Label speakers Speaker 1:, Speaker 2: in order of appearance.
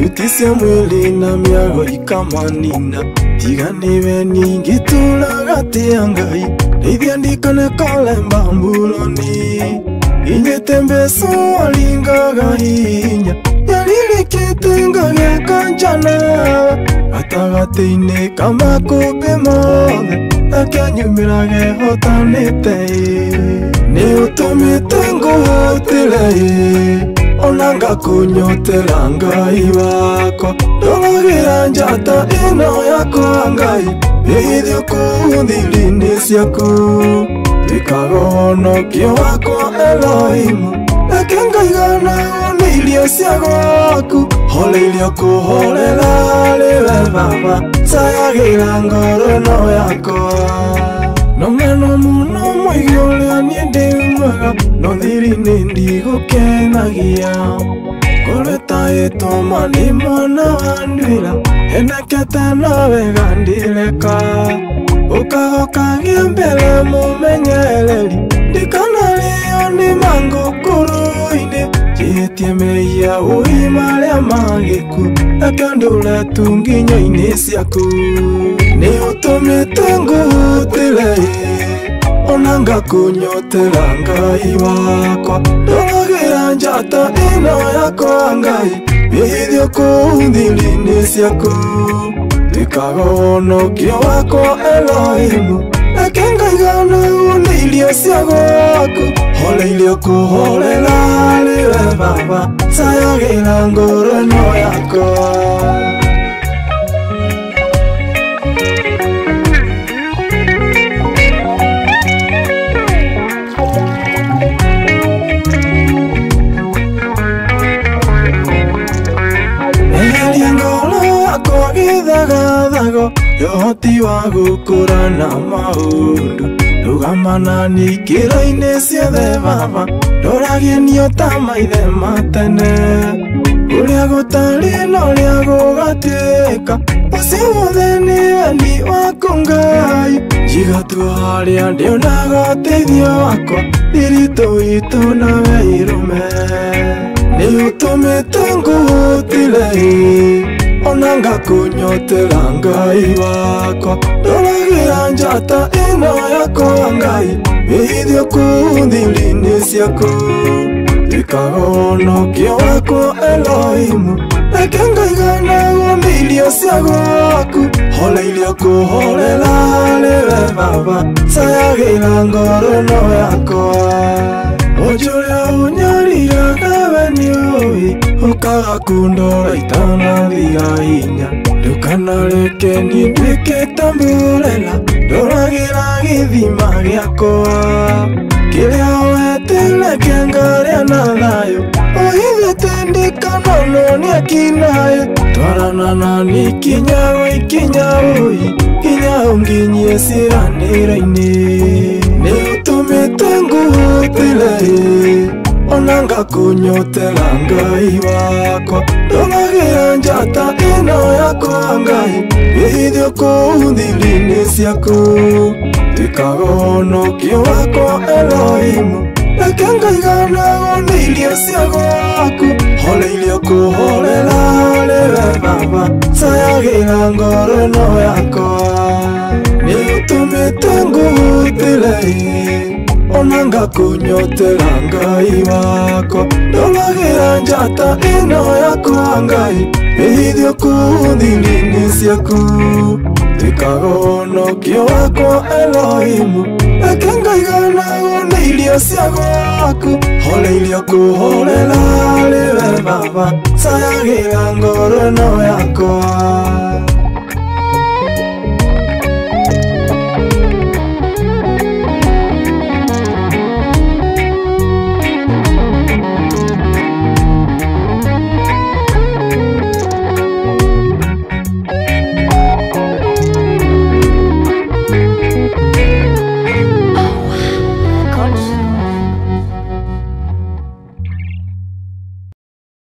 Speaker 1: Utisia mwili na miago ikamanina Tigani ningi tulagati angai Nidhi andikane kale mbambuloni Inye tembeso alingaga hinya Yalili kitenga ya kanchana Atagati ine kama kupe mode Akia nyumirage hotanete Ni utumite nguhutile Onanga kunyotela ngai wako Dolagira njata ino yako ngai Bidyo kundhilini siyaku Ikagono kio wako Elohimu Ekenga igana onilio siyago waku Hole ilio kuholela liwe baba Sayagira ngorono yako Nongeno muno mwigole aniende mwega Nondhiri nindi gukenagia Koleta eto mani mwana wandwila Enekete nawe gandileka Ukagokagia mbele mumenyeleri Ndikanalio ni mango kuruine Jietie meia uimalia magiku Ekandule tunginyo inesiaku Ni utumite nguhutile Onanga kunyotela ngai wako Dolagira njata ino yako ngai Bidyo kundhilini siyaku Ikagono kio wako Elohimu Ekenga igana unilio siyago waku Hole ilio kuholela liwe baba Sayagira ngorono yako Githagathago Yoti wa gukurana maundu Rugamana nikiro-ini ciothe baba Ndoragie niota maithe matene Uria gutari na uria gugatuika Ucio wothe ni wendi waku ngai Njigatu haria ndionaga ũteithio wakwa Thiritu itu nawe irume Ni utumite nguhutile Onanga kunyotela ngai wako Dolagira njata ino yako ngai Bidyo kundhilini siyaku Ikagono kio wako Elohimu Ekenga igana onilio siyago waku Hole ilio kuholela liwe baba Sayagira ngorono yako Ojulia unyarira gawe ni ui Ukaga kundora itana dhiga inya Ndukanareke nindwike tambulela Ndoragira githima giakwa Kiria wetele kiangaria na thayo Ohithete ndikanono ni akinayo Twarana na nikinyago ikinya ui Kinya unginyie ciranira-ini Ni utumite nguhutile Onanga kunyotela ngai wako Dolagira njata ino yako ngai Bidyo kundhilini siyaku Ikagono kio wako Elohimu Ekenga igana onilio siyago waku Hole ilio kuholela liwe baba Sayagira ngorono yako Ni utumite nguhutile Onanga kunyotela ngai wako Dolagira njata ino yako ngai Bidyo kundhilini siyaku Ikagono kio wako Elohimu Ekenga igana onilio siyago waku Hole ilio kuholela liwe baba Sayagira ngorono yako